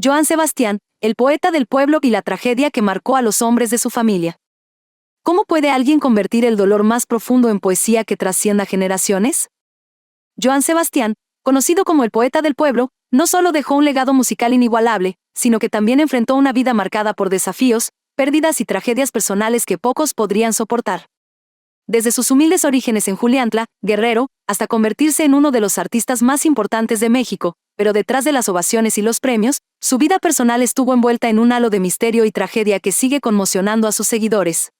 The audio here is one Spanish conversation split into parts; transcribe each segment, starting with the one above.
Joan Sebastián, el poeta del pueblo y la tragedia que marcó a los hombres de su familia. ¿Cómo puede alguien convertir el dolor más profundo en poesía que trascienda generaciones? Joan Sebastián, conocido como el poeta del pueblo, no solo dejó un legado musical inigualable, sino que también enfrentó una vida marcada por desafíos, pérdidas y tragedias personales que pocos podrían soportar. Desde sus humildes orígenes en Juliantla, Guerrero, hasta convertirse en uno de los artistas más importantes de México, pero detrás de las ovaciones y los premios, su vida personal estuvo envuelta en un halo de misterio y tragedia que sigue conmocionando a sus seguidores.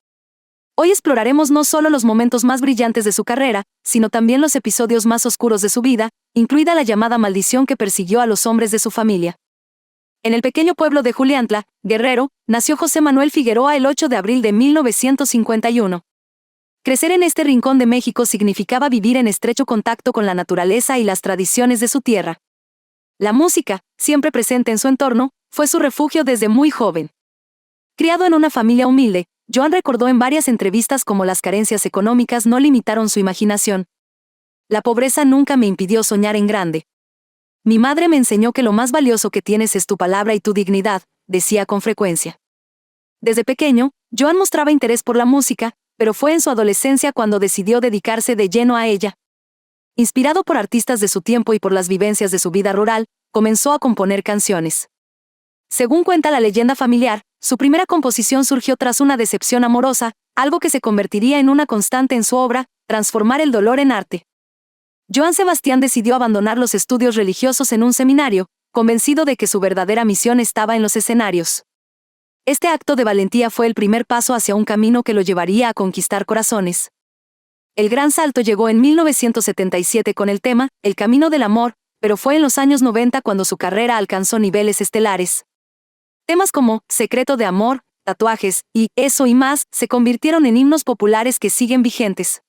Hoy exploraremos no solo los momentos más brillantes de su carrera, sino también los episodios más oscuros de su vida, incluida la llamada maldición que persiguió a los hombres de su familia. En el pequeño pueblo de Juliantla, Guerrero, nació José Manuel Figueroa el 8 de abril de 1951. Crecer en este rincón de México significaba vivir en estrecho contacto con la naturaleza y las tradiciones de su tierra. La música, siempre presente en su entorno, fue su refugio desde muy joven. Criado en una familia humilde, Joan recordó en varias entrevistas cómo las carencias económicas no limitaron su imaginación. La pobreza nunca me impidió soñar en grande. Mi madre me enseñó que lo más valioso que tienes es tu palabra y tu dignidad, decía con frecuencia. Desde pequeño, Joan mostraba interés por la música, pero fue en su adolescencia cuando decidió dedicarse de lleno a ella. Inspirado por artistas de su tiempo y por las vivencias de su vida rural, comenzó a componer canciones. Según cuenta la leyenda familiar, su primera composición surgió tras una decepción amorosa, algo que se convertiría en una constante en su obra, transformar el dolor en arte. Joan Sebastián decidió abandonar los estudios religiosos en un seminario, convencido de que su verdadera misión estaba en los escenarios. Este acto de valentía fue el primer paso hacia un camino que lo llevaría a conquistar corazones. El gran salto llegó en 1977 con el tema El Camino del Amor, pero fue en los años 90 cuando su carrera alcanzó niveles estelares. Temas como Secreto de Amor, Tatuajes y Eso y Más se convirtieron en himnos populares que siguen vigentes.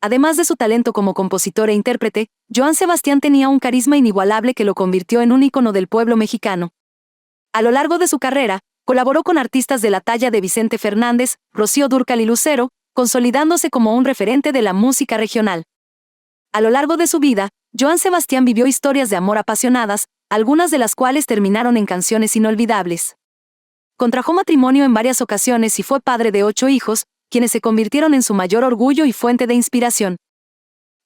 Además de su talento como compositor e intérprete, Joan Sebastián tenía un carisma inigualable que lo convirtió en un ícono del pueblo mexicano. A lo largo de su carrera, colaboró con artistas de la talla de Vicente Fernández, Rocío Dúrcal y Lucero, consolidándose como un referente de la música regional. A lo largo de su vida, Joan Sebastián vivió historias de amor apasionadas, algunas de las cuales terminaron en canciones inolvidables. Contrajo matrimonio en varias ocasiones y fue padre de 8 hijos, quienes se convirtieron en su mayor orgullo y fuente de inspiración.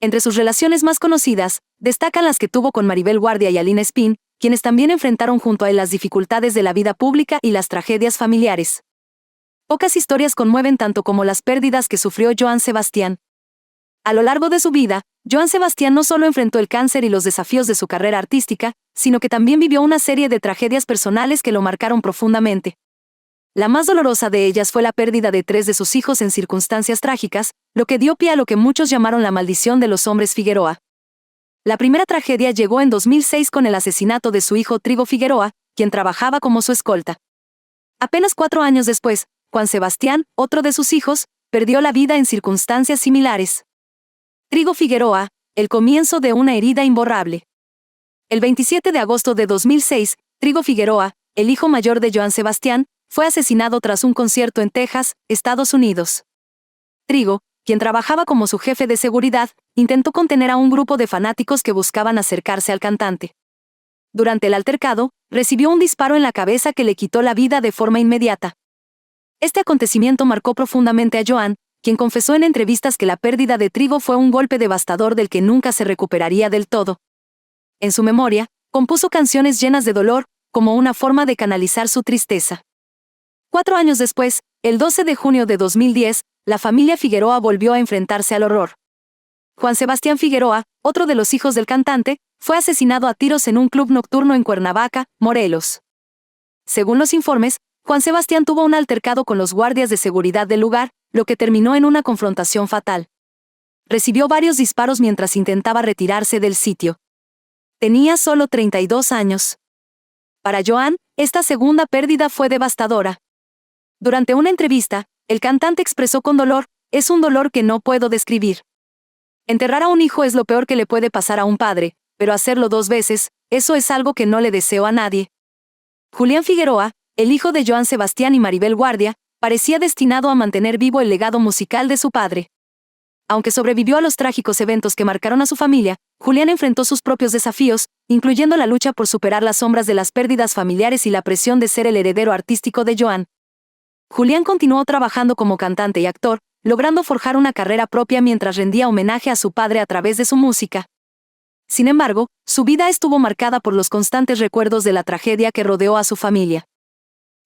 Entre sus relaciones más conocidas, destacan las que tuvo con Maribel Guardia y Aline Espín, quienes también enfrentaron junto a él las dificultades de la vida pública y las tragedias familiares. Pocas historias conmueven tanto como las pérdidas que sufrió Joan Sebastián. A lo largo de su vida, Joan Sebastián no solo enfrentó el cáncer y los desafíos de su carrera artística, sino que también vivió una serie de tragedias personales que lo marcaron profundamente. La más dolorosa de ellas fue la pérdida de 3 de sus hijos en circunstancias trágicas, lo que dio pie a lo que muchos llamaron la maldición de los hombres Figueroa. La primera tragedia llegó en 2006 con el asesinato de su hijo Trigo Figueroa, quien trabajaba como su escolta. Apenas 4 años después, Juan Sebastián, otro de sus hijos, perdió la vida en circunstancias similares. Trigo Figueroa, el comienzo de una herida imborrable. El 27 de agosto de 2006, Trigo Figueroa, el hijo mayor de Joan Sebastián, fue asesinado tras un concierto en Texas, Estados Unidos. Trigo, quien trabajaba como su jefe de seguridad, intentó contener a un grupo de fanáticos que buscaban acercarse al cantante. Durante el altercado, recibió un disparo en la cabeza que le quitó la vida de forma inmediata. Este acontecimiento marcó profundamente a Joan, quien confesó en entrevistas que la pérdida de Trigo fue un golpe devastador del que nunca se recuperaría del todo. En su memoria, compuso canciones llenas de dolor, como una forma de canalizar su tristeza. 4 años después, el 12 de junio de 2010, la familia Figueroa volvió a enfrentarse al horror. Juan Sebastián Figueroa, otro de los hijos del cantante, fue asesinado a tiros en un club nocturno en Cuernavaca, Morelos. Según los informes, Juan Sebastián tuvo un altercado con los guardias de seguridad del lugar, lo que terminó en una confrontación fatal. Recibió varios disparos mientras intentaba retirarse del sitio. Tenía solo 32 años. Para Joan, esta segunda pérdida fue devastadora. Durante una entrevista, el cantante expresó con dolor: "Es un dolor que no puedo describir. Enterrar a un hijo es lo peor que le puede pasar a un padre, pero hacerlo 2 veces, eso es algo que no le deseo a nadie". Julián Figueroa, el hijo de Joan Sebastián y Maribel Guardia, parecía destinado a mantener vivo el legado musical de su padre. Aunque sobrevivió a los trágicos eventos que marcaron a su familia, Julián enfrentó sus propios desafíos, incluyendo la lucha por superar las sombras de las pérdidas familiares y la presión de ser el heredero artístico de Joan. Julián continuó trabajando como cantante y actor, logrando forjar una carrera propia mientras rendía homenaje a su padre a través de su música. Sin embargo, su vida estuvo marcada por los constantes recuerdos de la tragedia que rodeó a su familia.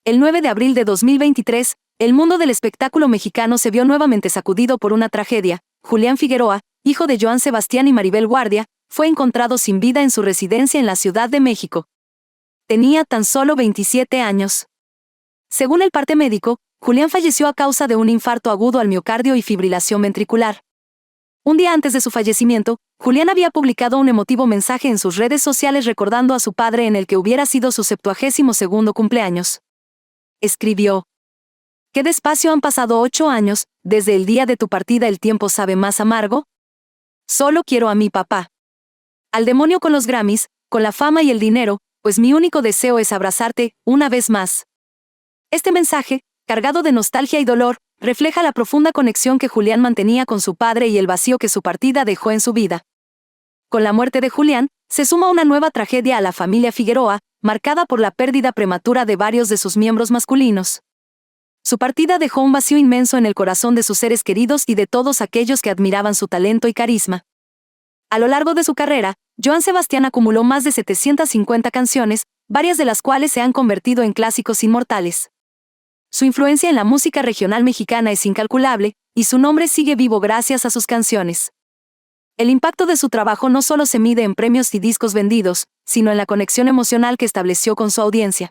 El 9 de abril de 2023, el mundo del espectáculo mexicano se vio nuevamente sacudido por una tragedia. Julián Figueroa, hijo de Joan Sebastián y Maribel Guardia, fue encontrado sin vida en su residencia en la Ciudad de México. Tenía tan solo 27 años. Según el parte médico, Julián falleció a causa de un infarto agudo al miocardio y fibrilación ventricular. Un día antes de su fallecimiento, Julián había publicado un emotivo mensaje en sus redes sociales recordando a su padre en el que hubiera sido su 72º cumpleaños. Escribió: «Qué despacio han pasado 8 años, desde el día de tu partida el tiempo sabe más amargo. Solo quiero a mi papá. Al demonio con los Grammys, con la fama y el dinero, pues mi único deseo es abrazarte, una vez más». Este mensaje, cargado de nostalgia y dolor, refleja la profunda conexión que Julián mantenía con su padre y el vacío que su partida dejó en su vida. Con la muerte de Julián, se suma una nueva tragedia a la familia Figueroa, marcada por la pérdida prematura de varios de sus miembros masculinos. Su partida dejó un vacío inmenso en el corazón de sus seres queridos y de todos aquellos que admiraban su talento y carisma. A lo largo de su carrera, Joan Sebastián acumuló más de 750 canciones, varias de las cuales se han convertido en clásicos inmortales. Su influencia en la música regional mexicana es incalculable, y su nombre sigue vivo gracias a sus canciones. El impacto de su trabajo no solo se mide en premios y discos vendidos, sino en la conexión emocional que estableció con su audiencia.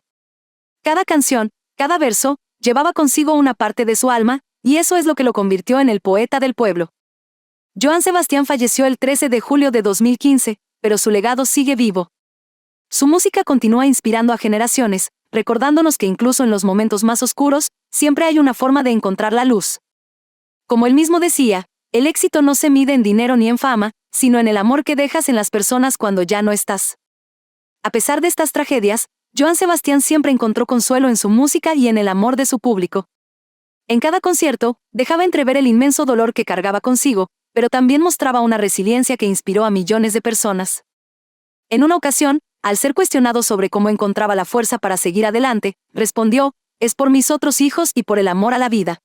Cada canción, cada verso, llevaba consigo una parte de su alma, y eso es lo que lo convirtió en el poeta del pueblo. Joan Sebastián falleció el 13 de julio de 2015, pero su legado sigue vivo. Su música continúa inspirando a generaciones, recordándonos que incluso en los momentos más oscuros, siempre hay una forma de encontrar la luz. Como él mismo decía, el éxito no se mide en dinero ni en fama, sino en el amor que dejas en las personas cuando ya no estás. A pesar de estas tragedias, Joan Sebastián siempre encontró consuelo en su música y en el amor de su público. En cada concierto, dejaba entrever el inmenso dolor que cargaba consigo, pero también mostraba una resiliencia que inspiró a millones de personas. En una ocasión, al ser cuestionado sobre cómo encontraba la fuerza para seguir adelante, respondió: «Es por mis otros hijos y por el amor a la vida.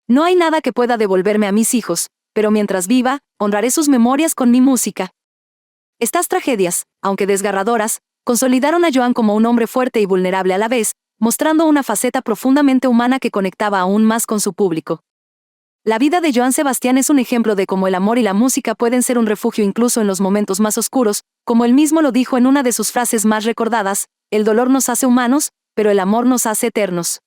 No hay nada que pueda devolverme a mis hijos, pero mientras viva, honraré sus memorias con mi música». Estas tragedias, aunque desgarradoras, consolidaron a Joan como un hombre fuerte y vulnerable a la vez, mostrando una faceta profundamente humana que conectaba aún más con su público. La vida de Joan Sebastián es un ejemplo de cómo el amor y la música pueden ser un refugio incluso en los momentos más oscuros, como él mismo lo dijo en una de sus frases más recordadas: «El dolor nos hace humanos, pero el amor nos hace eternos».